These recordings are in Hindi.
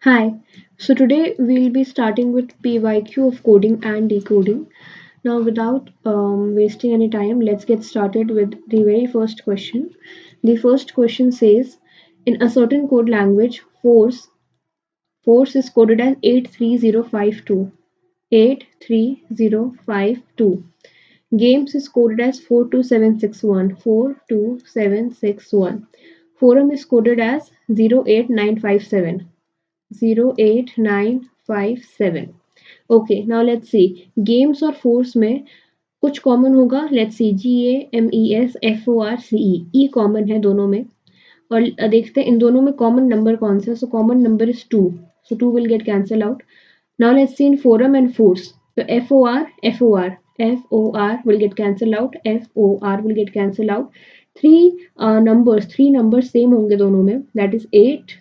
Hi, so today we'll be starting with PYQ of coding and decoding. Now, without wasting any time, let's get started with the very first question. The first question says, in a certain code language, force is coded as 83052. 83052. Games is coded as 42761. 42761. Forum is coded as 08957. 08957. Okay now let's see games और फोर्स में कुछ कॉमन होगा. लेट्स सी GAMESFORCE कॉमन है दोनों में. और देखते हैं इन दोनों में कॉमन नंबर कौन सा. So common number is 2, so 2 will get cancel out. Now let's see in forum and force. तो FOR will get cancelled out. FOR will get cancelled out. Three numbers same होंगे दोनों में. That is 8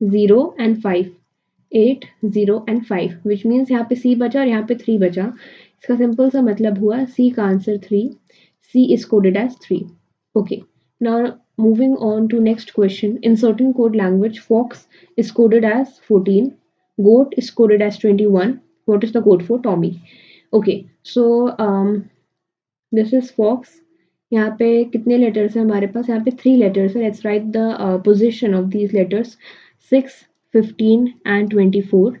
0 and 5. 8 0 and 5 which means यहाँ पे C बचा और यहाँ पे 3 बचा. इसका सिंपल सा मतलब हुआ C का answer 3. C is coded as 3. Okay, now moving on to next question. In certain code language, fox is coded as 14. Goat is coded as 21. What is the code for Tommy? Okay, so this is fox. यहाँ पे कितने लेटर्स हैं हमारे पास. यहाँ पे 3 लेटर्स है. Let's write the position of these letters. 6 15 and 24.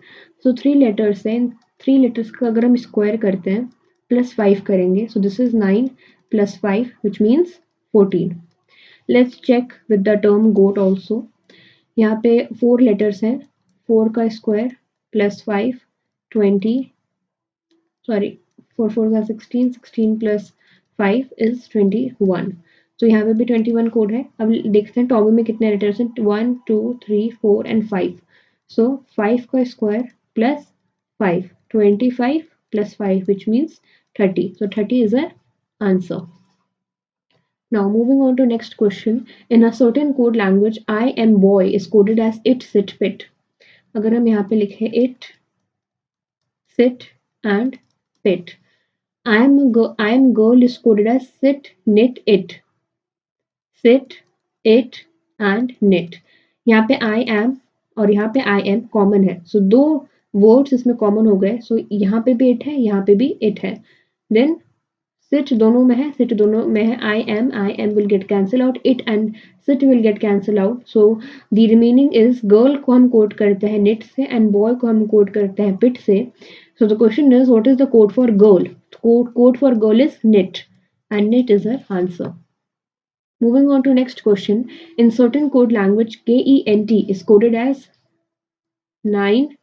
So 3 letters हैं. 3 लेटर्स का अगर हम स्क्वायर करते हैं +5 करेंगे. So this is 9 + 5 which means 14. Let's check with the term got also. यहाँ पे 4 लेटर्स हैं. 4 का स्क्वायर +5 20. सॉरी 4 4 का 16. 16 + 5 is 21. तो यहाँ पे भी 21 कोड है. अब देखते हैं टॉमी में कितने लेटर्स हैं. 1 2 3 4 and 5. सो 5 का square +5 25 + 5 which means 30. So 30 is our answer. Now moving on to next question. In a certain code language, I am boy is coded as it sit pit. अगर हम यहाँ पे लिखे it sit and pit. I am girl is coded as sit knit it. Sit it and knit. यहाँ पे I am और यहाँ पे I am कॉमन है. सो दो वर्ड्स इसमें कॉमन हो गए. सो यहाँ पे भी it है, यहाँ पे भी it है. देन sit दोनों में है, sit दोनों में है. I am will get cancel out. It and sit will get cancel out. So the remaining is girl को हम कोड करते हैं knit से and boy को हम कोड करते हैं pit से. So the question is, what is the code for girl? Code for girl is knit and knit is our answer. Moving on to next question. In certain code language, KENT is coded as 9,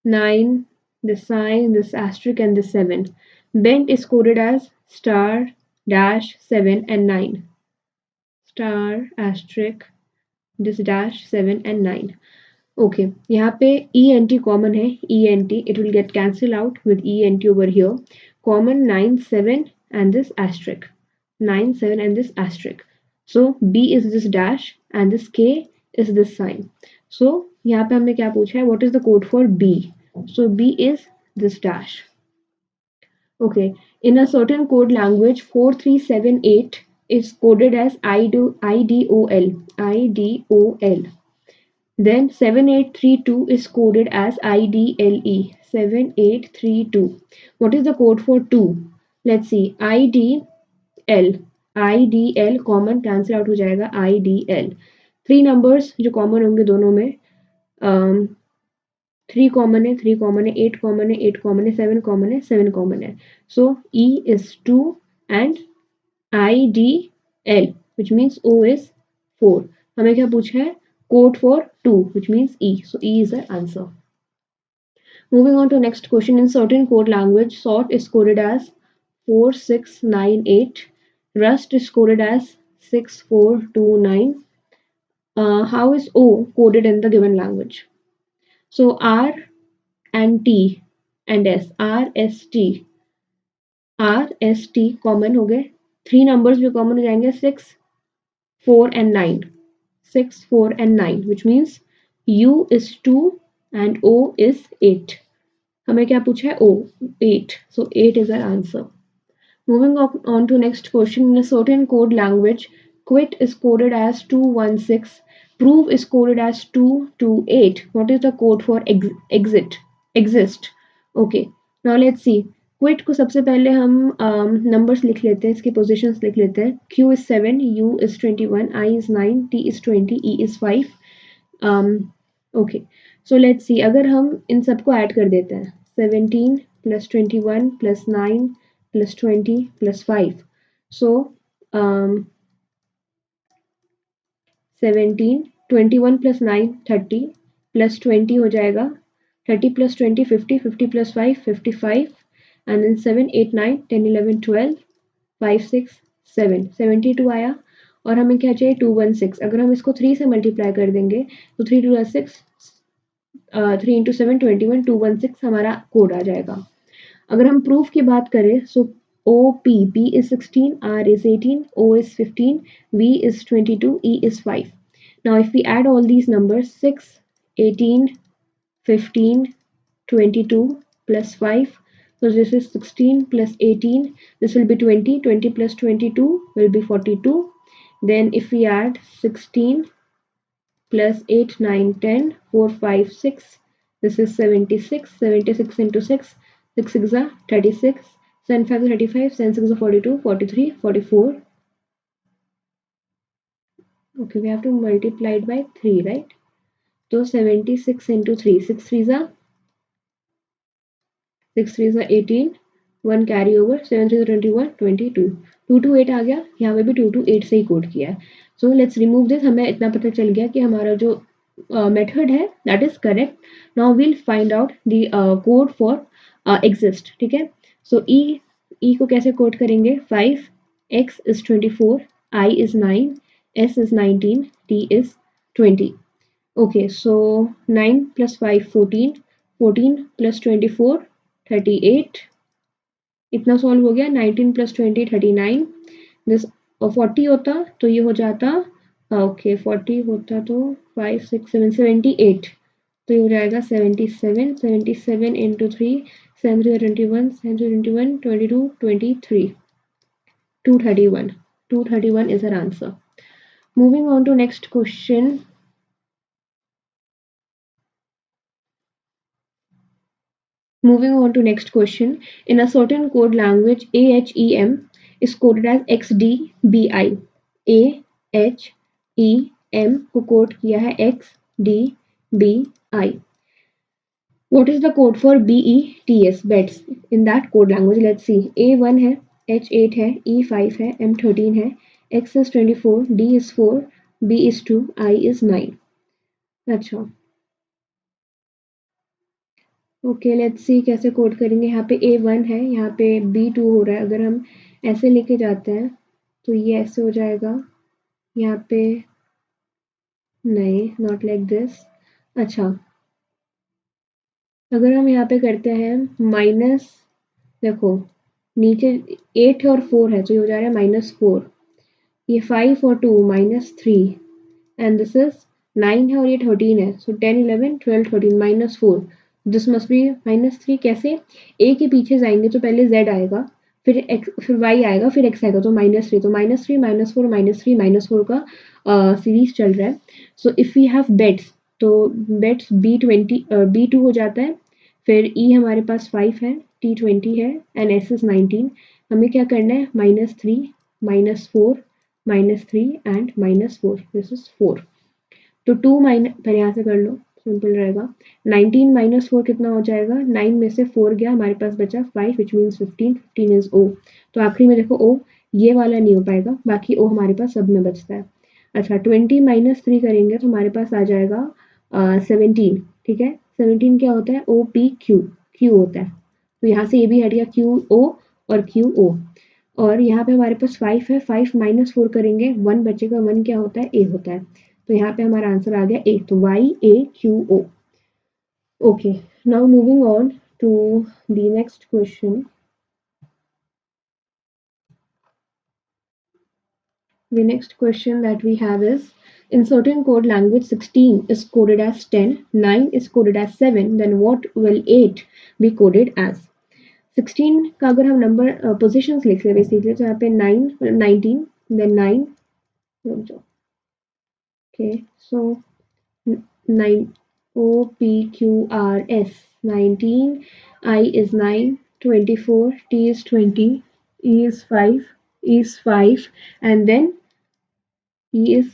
9, the sign, this asterisk and this 7. Bent is coded as star, dash, 7 and 9. Star, asterisk, this dash, 7 and 9. Okay, यहाँ पे ENT common है. ENT, it will get cancelled out with ENT over here. Common 9, 7 and this asterisk. 9 7 and this asterisk. So B is this dash and this K is this sign. So यहाँ पे हमने क्या पूछा है, what is the code for B? So B is this dash. Okay, in a certain code language, 4378 is coded as IDOL. Then 7832 is coded as IDLE. 7832. What is the code for 2? Let's see. IDL common cancel out हो जाएगा. IDL. 3 नंबर्स जो कॉमन होंगे दोनों में. 3 कॉमन है, 3 कॉमन है, 8 कॉमन है, 8 कॉमन है, 7 कॉमन है, 7 कॉमन है. सो E is 2 and IDL which means O is 4. हमें क्या पूछा है, code for 2 which means E. So E is the answer. Moving on to next question. In certain code language, sort is coded as 4698. Rust is coded as 6429. How is O coded in the given language? So R and T and S. RST common हो गए. 3 नंबर्स भी कॉमन हो जाएंगे. 6 4 and 9. 6 4 and 9 which means U is 2 and O is 8. हमें क्या पूछा है, O 8. So 8 is our answer. Moving on to next question. In a certain code language, quit is coded as 216. Prove is coded as 228. What is the code for exist? Okay, now let's see. Quit को सबसे पहले हम numbers लिख लेते हैं, इसकी positions लिख लेते हैं. Q is 7, U is 21, I is 9, T is 20, E is 5. Okay, so let's see. अगर हम इन सबको ऐड कर देते हैं 17 plus 21 plus 9 plus 20 plus 5. So 17, 21 plus 9 30 plus 20 हो जाएगा 30 plus 20 50, 50 plus 5 55, and then 7 8 9 10 11 12 5 6 7 72 आया. और हमें क्या चाहिए 216. अगर हम इसको 3 से मल्टीप्लाई कर देंगे तो 3 2 6 3 इंटू 7 21 216 हमारा कोड आ जाएगा. अगर हम प्रूफ की बात करें सो P is 16, R is 18, O is 15, V is 22, E is 5. Now if we add all these numbers 6, 18, 15, 22 plus 5, so this is 16 plus 18, this will be 20, 20 plus 22 will be 42. Then if we add 16 plus 8 9 10 4 5 6, this is 76, 76 into 6, 6 6 are 36, 7 5 is 35, 7 6 is 42, 43, 44. Okay, we have to multiply it by 3, right? So 76 into 3, 6 3s are 18, 1 carry over, 7 3 is 21, 22. 228 आ गया, यहाँ पे भी 228 से ही कोड किया है. So let's remove this. हमें इतना पता चल गया कि हमारा जो मेथड है that is correct. Now we'll find out the code for exist. ठीक है. So E को कैसे कोड करेंगे 5, X is 24, I is 9, S is 19, T is 20. Okay, so 9 plus 5 14, 14 plus 24 38. इतना सॉल्व हो गया. 19 plus 20 39. दिस 40 होता तो ये हो जाता ओके 40 होता तो 5 6 7 78. तो ये हो जाएगा 77. 77 into 3 7 3 21, 7 3 21 22 23. 231. 231 is our answer. Moving on to next question. Moving on to next question. In a certain code language, AHEM is coded as XDBI. AHEM को कोड किया है XDBI. What is the code for BETS? Bets. In that code language, let's see. A1 है, H8 है, E5 है, M13 है, X is 24, D is 4, B is 2, I is 9. अच्छा. ओके लेट्स सी कैसे कोड करेंगे. यहाँ पे A1 है, यहाँ पे B2 हो रहा है. अगर हम ऐसे लेके जाते हैं तो ये ऐसे हो जाएगा. यहाँ पे नहीं, नॉट लाइक दिस. अच्छा, अगर हम यहाँ पे करते हैं माइनस, देखो नीचे 8 और 4 है तो ये हो जा रहा है -4. ये 5 और 2 -3 एंड दिस इज 9 है और ये 13 है. सो 10 11 12 13 -4. This must be -3. कैसे? ए के पीछे जाएंगे तो पहले z आएगा, फिर y आएगा, फिर x आएगा, तो -3. तो -3 -4 -3 -4 का सीरीज चल रहा है. So if we have bets तो बेट्स B2 हो जाता है. फिर E हमारे पास 5 है, T 20 है एंड S इज 19. हमें क्या करना है -3 -4 -3 एंड -4. This is 4. तो 2 माइनस, पहले यहाँ से कर लो, सिंपल रहेगा. 19 -4 कितना हो जाएगा? 9 में से 4 गया, हमारे पास बचा 5 विच मीन्स 15. 15 is O. तो आखिरी में देखो O, ये वाला नहीं हो पाएगा, बाकी O हमारे पास सब में बचता है. अच्छा 20 -3 करेंगे तो हमारे पास आ जाएगा 17. ठीक है, 17 क्या होता है? OPQ, Q होता है. तो यहाँ से ये भी हट गया, QO और QO. और यहाँ पे हमारे पास 5 है, 5 -4 करेंगे 1 बचेगा. 1 क्या होता है? A होता है. तो यहाँ पे हमारा आंसर आ गया A. तो YAQO. Okay, now moving on to the next question. The next question that we have is, in certain code language 16 is coded as 10, 9 is coded as 7, then what will 8 be coded as? 16 का अगर हम नंबर पोजिशंस लिख रहे हैं बेसिकली, तो यहाँ पे 9 19 then 9 Okay, so 9 O P Q R S 19, I is 9, 24, T is 20, E is 5, E is 5, and then E is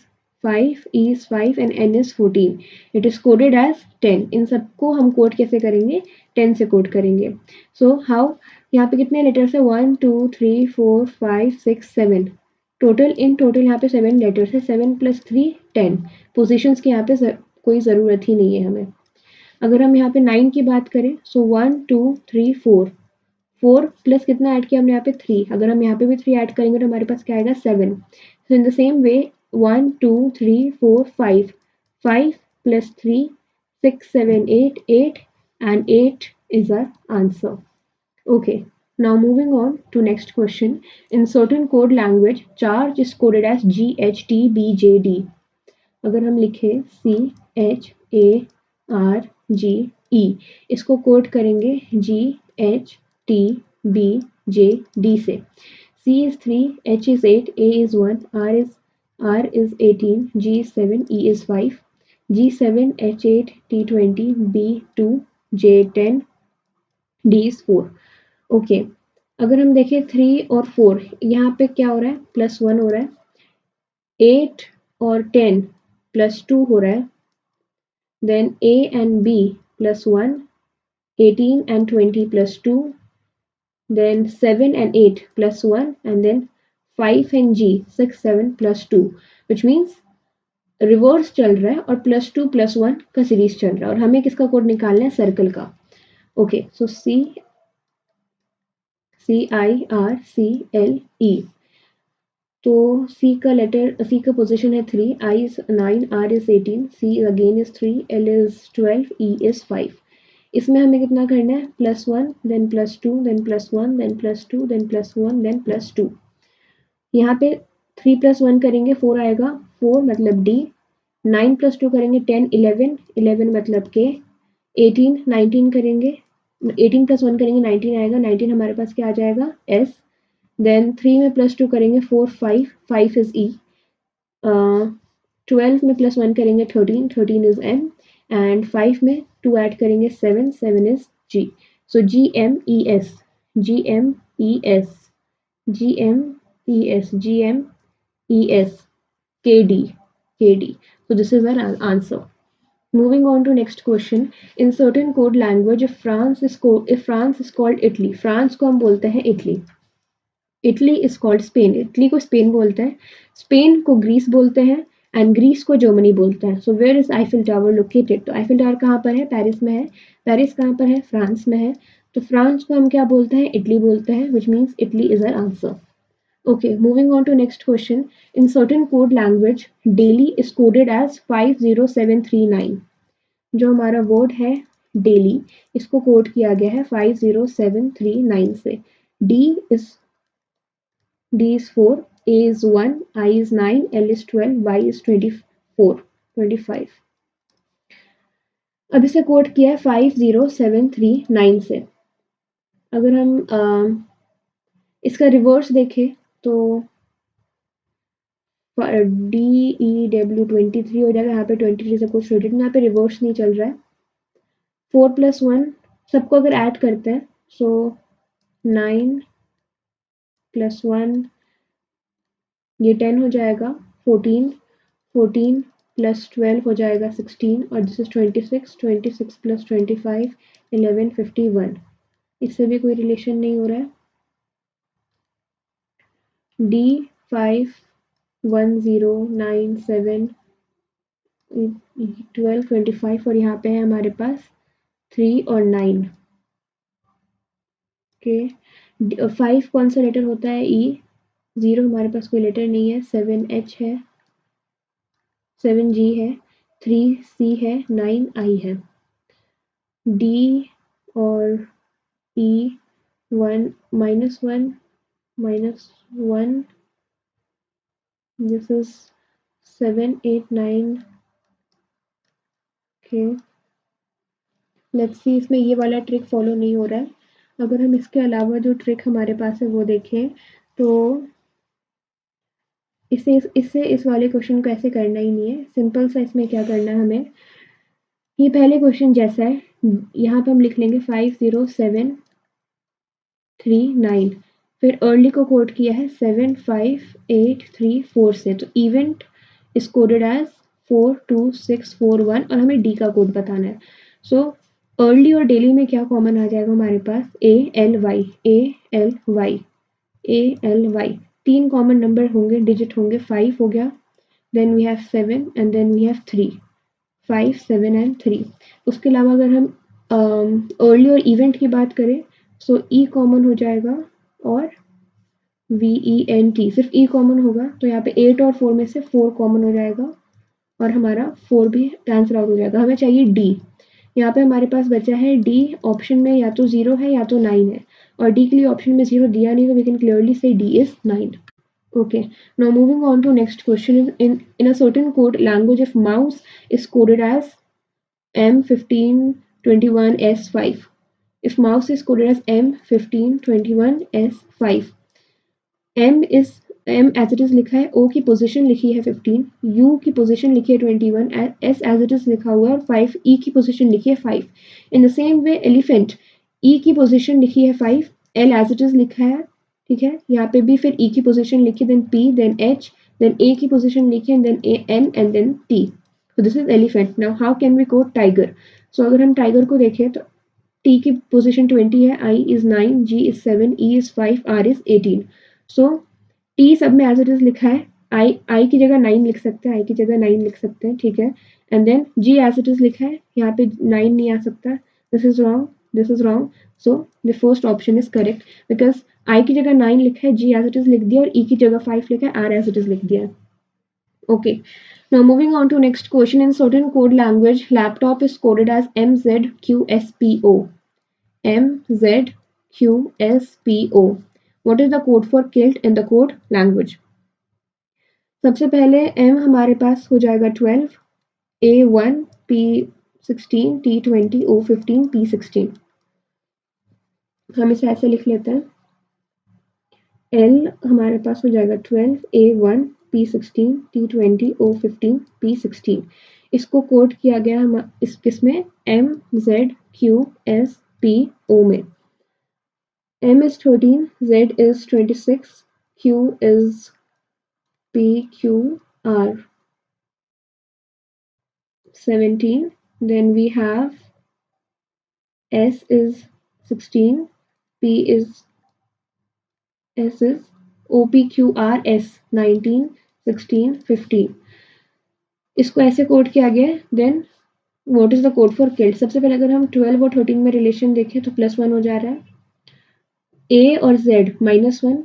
5, E is 5 and N is 14. It is coded as 10. इन सबको हम कोड कैसे करेंगे? 10 से कोड करेंगे. So how? यहाँ पे कितने लेटर्स है? 1 2 3 4 5 6 7. टोटल यहाँ पे 7 लेटर्स है. 7 + 3 10. पोजिशंस की यहाँ पे कोई ज़रूरत ही नहीं है हमें. अगर हम यहाँ पे 9 की बात करें, सो 1 2 3 4. 4 प्लस कितना ऐड किया हमने यहाँ पे? 3. अगर हम यहाँ पे भी 3 ऐड करेंगे तो हमारे पास क्या आएगा? 7. सो in the same way 1 2 3 4 5. 5 + 3 6 7 8 8 and 8 is our answer. Okay, now moving on to next question. In certain code language, charge is coded as GHTBJD. अगर हम लिखें CHARGE, इसको कोड करेंगे GHTBJD से. C is 3, H is 8, A is 1, R is 18, G is 7, E is 5, G7, H8, T20, B2, J10, D is 4. Okay, अगर हम देखें 3 और 4, यहाँ पे क्या हो रहा है? +1 हो रहा है. 8 और 10 +2 हो रहा है. Then A and B +1, 18 and 20 +2, then 7 and 8 +1, and then 5 and G 6 7 +2, which means reverse चल रहा है और +2 +1 का सीरीज चल रहा है और हमें किसका कोड निकालना है? सर्कल का. ओके, सो CIRCLE. तो सी का पोजीशन है 3, I is 9, R is 18, C again is 3, L is 12, E is 5. इसमें हमें कितना करना है? +1 then +2 then +1 then +2 then +1 then +2. यहाँ पे 3 + 1 करेंगे 4 आएगा. 4 मतलब D. 9 + 2 करेंगे 10 11. 11 मतलब K. 18 19 करेंगे. 18 + 1 करेंगे 19 आएगा. 19 हमारे पास क्या आ जाएगा? S. देन 3 में +2 करेंगे 4 5. 5 is E. 12 में +1 करेंगे 13. 13 is M. एंड 5 में 2 ऐड करेंगे 7. 7 is G. So GMES GMES GMES GMES KD KD. So this is our answer. Moving on to next question. In certain code language, if France is called Italy, France को हम बोलते हैं Italy. Italy is called Spain. Italy को स्पेन बोलते हैं. स्पेन को ग्रीस बोलते हैं एंड ग्रीस को जर्मनी बोलते हैं. So where is Eiffel tower located? तो आईफिल टावर कहाँ पर है? पेरिस में है. पेरिस कहाँ पर है? फ्रांस में है. तो फ्रांस को हम क्या बोलते हैं? इटली बोलते हैं, which means Italy is our answer. Okay, moving on to next question. In certain code language Delhi is coded as 50739. जो हमारा वर्ड है डेली, इसको कोड किया गया है 50739 से. D is 4, A is 1, I is 9, L is 12, Y is 24, 25. अब इसे कोड किया है 50739 से. अगर हम इसका रिवर्स देखें तो DEW 23 हो जाएगा. यहाँ पे 23 से कुछ रिलेटेड, यहाँ पे रिवर्स नहीं चल रहा है. 4 + 1 सबको अगर ऐड करते हैं, सो 9 + 1 ये 10 हो जाएगा. 14 + 12 हो जाएगा 16, और दिस इज 26 + 25 11 51. इससे भी कोई रिलेशन नहीं हो रहा है. D5109 12 25 और यहाँ पे है हमारे पास 3 और 9. ओके, 5 कौन सा लेटर होता है? E. 0 हमारे पास कोई लेटर नहीं है. 7 H है, 7 G है, 3 C है, 9 I है. D और E 1 -1 -1. This is 7 8 9. Okay, let's see. इसमें ये वाला ट्रिक फॉलो नहीं हो रहा है. अगर हम इसके अलावा जो ट्रिक हमारे पास है वो देखें तो इससे इस वाले क्वेश्चन को ऐसे करना ही नहीं है, सिंपल सा इसमें क्या करना है हमें, ये पहले क्वेश्चन जैसा है, यहाँ पे हम लिख लेंगे 50739, फिर अर्ली को कोड किया है 75834 से, तो इवेंट इज कोडेड एज 42641 और हमें डी का कोड बताना है। सो अर्ली और डेली में क्या कॉमन आ जाएगा हमारे पास, ALY ALY ALY, 3 common number होंगे, डिजिट होंगे, 5 हो गया, then we have 7 and then we have 3, 5 7 and 3। उसके अलावा अगर हम अर्ली और इवेंट की बात करें, सो ई कॉमन हो जाएगा और VENT, सिर्फ ई कॉमन होगा, तो यहाँ पे 8 और 4 में से 4 कॉमन हो जाएगा और हमारा 4 भी कैंसिल आउट हो जाएगा। हमें चाहिए डी, यहाँ पे हमारे पास बचा है डी, ऑप्शन में या तो 0 है या तो 9 है, और डी के लिए ऑप्शन में 0 दिया नहीं, तो वी कैन क्लियरली से D is 9। Okay, now moving on to next question. In a certain code language, if mouse is coded as M1521S5, if mouse is coded as M1521S5, M as it is लिखा है, O की पोजीशन लिखी है 15, U की पोजीशन लिखी है 21, S as it is लिखा हुआ है 5, E की पोजीशन लिखी है 5। In the same way elephant, E की पोजीशन लिखी है 5, L as it is लिखा है, ठीक है, यहाँ पे भी फिर E की पोजीशन लिखी, then P, then H, then A की पोजीशन लिखी, then N and then T। So this is elephant. Now how can we code tiger? So अगर हम टाइगर को देखें तो T की पोजीशन 20 है, I is 9, G is 7, E is 5, R is 18। So T सब में एज इट इज लिखा है, आई की जगह 9 लिख सकते हैं, आई की जगह 9 लिख सकते हैं, ठीक है, and then G as it is लिखा है, यहाँ पे 9 नहीं आ सकता, this is wrong, this is wrong. So the first option is correct, because I की जगह 9 लिखा है, जी एज इट इज लिख दिया, और ई की जगह 5 लिखा है, आर एज इट इज लिख दिया। Okay, now moving on to next question. In certain code language, laptop is coded as MZQSPO. MZQSPO. What is the code for kilt in the code language? सबसे पहले M हमारे पास हो जाएगा 12, A1, P16, T20, O15, P16। हम इसे ऐसे लिख लेते हैं, L हमारे पास हो जाएगा 12, A1, P16, T20, O15, P16। इसको कोड किया गया हम किसमें, MZQSPO में। M is 13, Z is 26, Q is PQR 17, then we have S is 16, S is OPQRS 19, 16, 15। इसको ऐसे कोड किया गया है। Then what is the code for killed? सबसे पहले अगर हम 12 और 13 में रिलेशन देखें तो +1 हो जा रहा है, A और Z -1,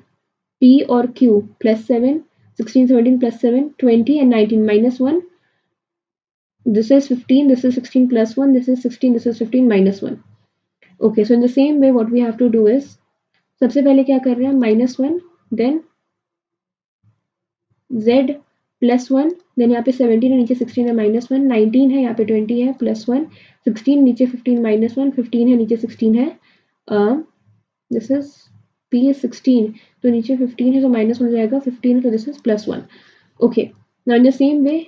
P और Q +7, 16 17 +7, 20 and 19 -1, this is 15, this is 16 +1, this is 16, this is 15 -1। Okay, so in the same way what we have to do is, सबसे पहले क्या कर रहे हैं, -1, देन Z +1, देन यहाँ पे 17 है, नीचे 16 है, -1, 19 है, यहाँ पे 20 है, +1, 16 नीचे 15 -1, 15 है, नीचे 16 है, दिस इज P is 16, तो नीचे 15 है तो -1 हो जाएगा, 15 है तो this is +1। Okay, now in the same way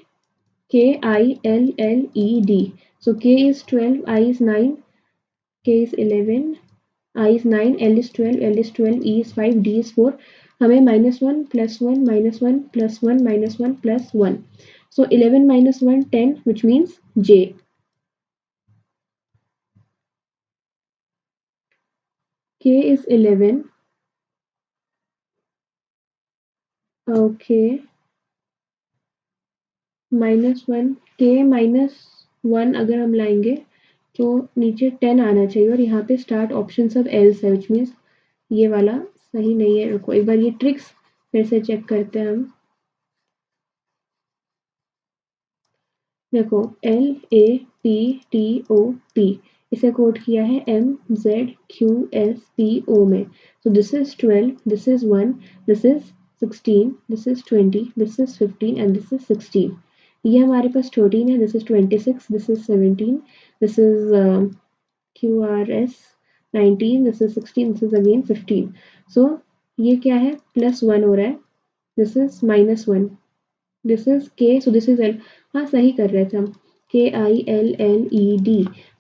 KILLED, so K is 12, I is 9, K is 11, I is 9, L is 12, L is 12, E is 5, D is 4। हमें -1 +1 -1 +1 -1 +1, so 11 -1 10, which means J। K is 11, okay, -1, K -1 अगर हम लाएंगे तो नीचे 10 आना चाहिए, और यहाँ पे स्टार्ट ऑप्शन सब एल्स है, विच मीन्स ये वाला सही नहीं है। रुको एक बार ये ट्रिक्स फिर से चेक करते हैं हम। देखो LAPTOP, इसे कोड किया है MZQSPO में। सो this is 12, this is 1, this is 16, this is 20, this is 15 and this is 16। ये हमारे पास 13 है, this is 26, this is 17, this is QRS 19, this is 16, this is again 15। सो ये क्या है, +1 हो रहा है, this is -1, this is K, so this is L. हाँ सही कर रहे थे हम, KILLED,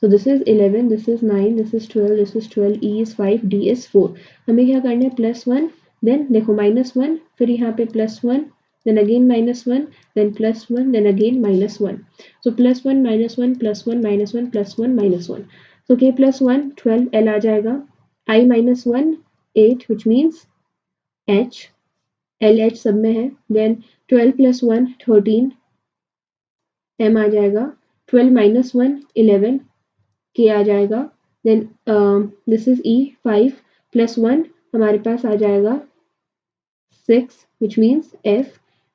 so this is 11, this is 9, this is 12, this is 12, E is 5, D is 4. हमें क्या करना है, +1, देन देखो -1, फिर यहाँ पे +1, then again -1, then +1, then again -1. So +1 -1 +1 -1 +1 -1. So K +1 12, L आ जाएगा, I -1 8, which means H, LH सब में है, then 12 + 1 13, M आ जाएगा, 12 - 1 11, K आ जाएगा, then this is E 5 + 1 हमारे पास आ जाएगा 6, which means F,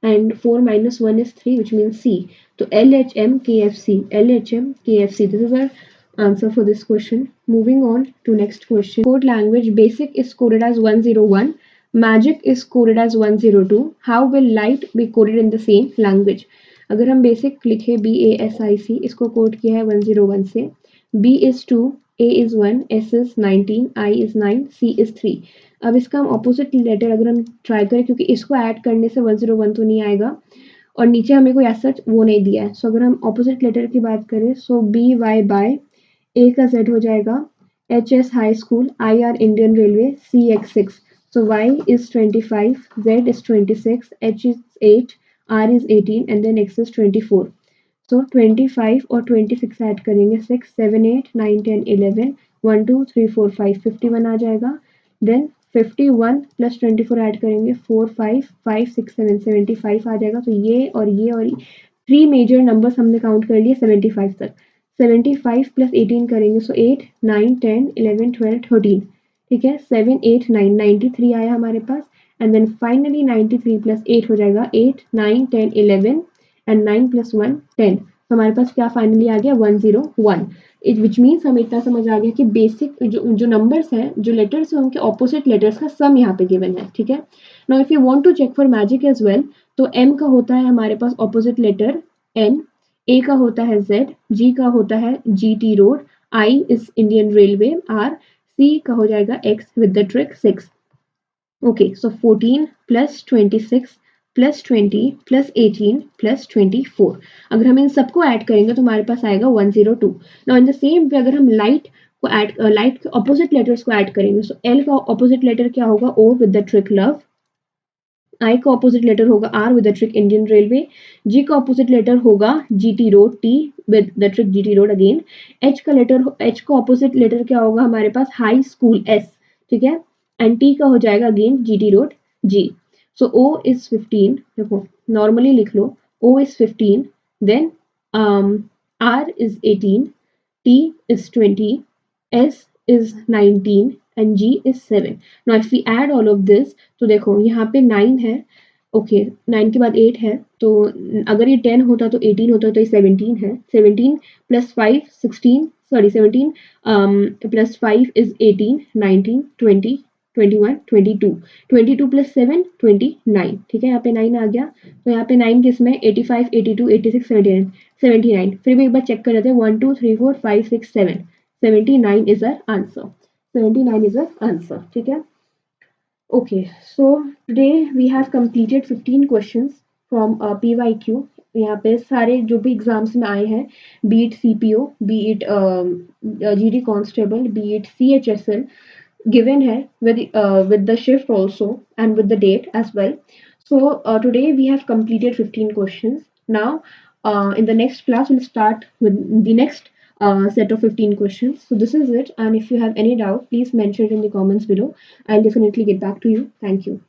and 4 - 1 is 3, which means C. So LHM KFC, LHM KFC. This is our answer for this question. Moving on to next question. Code language basic is coded as 101. Magic is coded as 102. How will light be coded in the same language? अगर हम बेसिक लिखे BASIC, इसको कोड किया है 101 से. B is 2, A is 1, S is 19, I is 9, C is 3. अब इसका हम ऑपोजिट लेटर अगर हम ट्राई करें, क्योंकि इसको ऐड करने से 101 तो नहीं आएगा और नीचे हमें कोई ऐसा वो नहीं दिया है. सो अगर हम ऑपोजिट लेटर की बात करें, सो BY बाय A का Z हो जाएगा, HS high school, IR Indian railway, CX 6. So Y is 25, Z is 26, H is 8, R is 18, and then X is 24. So 25 और 26 ऐड करेंगे, 6 7 8 9 10 11 1 2 3 4 5 51 आ जाएगा. देन 51 + 24 ऐड करेंगे, 4 5 5 6 7 75 आ जाएगा. तो ये और 3 मेजर नंबर्स हमने काउंट कर लिए 75 तक. 75 + 18 करेंगे, सो 8 9 10 11 12 13. ठीक है, 7 8 9 93 आया हमारे पास. एंड देन फाइनली 93 + 8 हो जाएगा 8 9 10 11 एंड 9 + 1 10. तो हमारे पास क्या फाइनली आ गया, 101. विच मीन्स हमें इतना समझ आ गया कि बेसिक जो नंबर्स हैं, जो लेटर्स हैं, उनके ऑपोजिट लेटर्स का सम यहाँ पे गिवन है. ठीक है, now if you want to check for magic as well, तो M का होता है हमारे पास ऑपोजिट लेटर N, A का होता है Z, G का होता है GT road, I is Indian railway, R, C का हो जाएगा X with the trick 6. Okay, सो 14 + 26 + 20 + 18 + 24. अगर हम इन सबको ऐड करेंगे तो हमारे पास आएगा 102. Now in the same way अगर हम लाइट के ऑपोजिट लेटर्स को ऐड करेंगे, सो L का ऑपोजिट लेटर क्या होगा, O with the trick love, I का ऑपोजिट लेटर होगा R with the trick Indian railway, G का ऑपोजिट लेटर होगा GT road, T with the trick GT road again, H का ऑपोजिट लेटर क्या होगा हमारे पास, हाई स्कूल S. ठीक है, एंड T का हो जाएगा again GT road G. So O is 15. देखो नॉर्मली लिख लो, O is 15, then R is 18, T is 20, S is 19 and G is 7. Now if we add all of this, तो देखो यहाँ पे 9 है. ओके, 9 के बाद 8 है, तो अगर ये 10 होता तो 18 होता, तो ये 17 है. 17 + 5 16, सॉरी 17 + 5 is 18 19 20 21 22, 22 + 7 29. ठीक है, यहाँ पे 9 आ गया, तो यहाँ पे 9 किस में, 85 82 86 79 79. फिर भी एक बार चेक कर लेते हैं, 1 2 3 4 5 6 7 79 is our answer. 79 is our answer. ठीक है. Okay, so today we have completed 15 questions from PYQ. यहाँ पे सारे जो भी एग्जाम्स में आए हैं, be it CPO, be it GD Constable, be it CHSL, given है with the shift also and with the date as well. So today we have completed 15 questions. Now in the next class we'll start with the next set of 15 questions. So this is it, and if you have any doubt, please mention it in the comments below. I'll definitely get back to you. Thank you.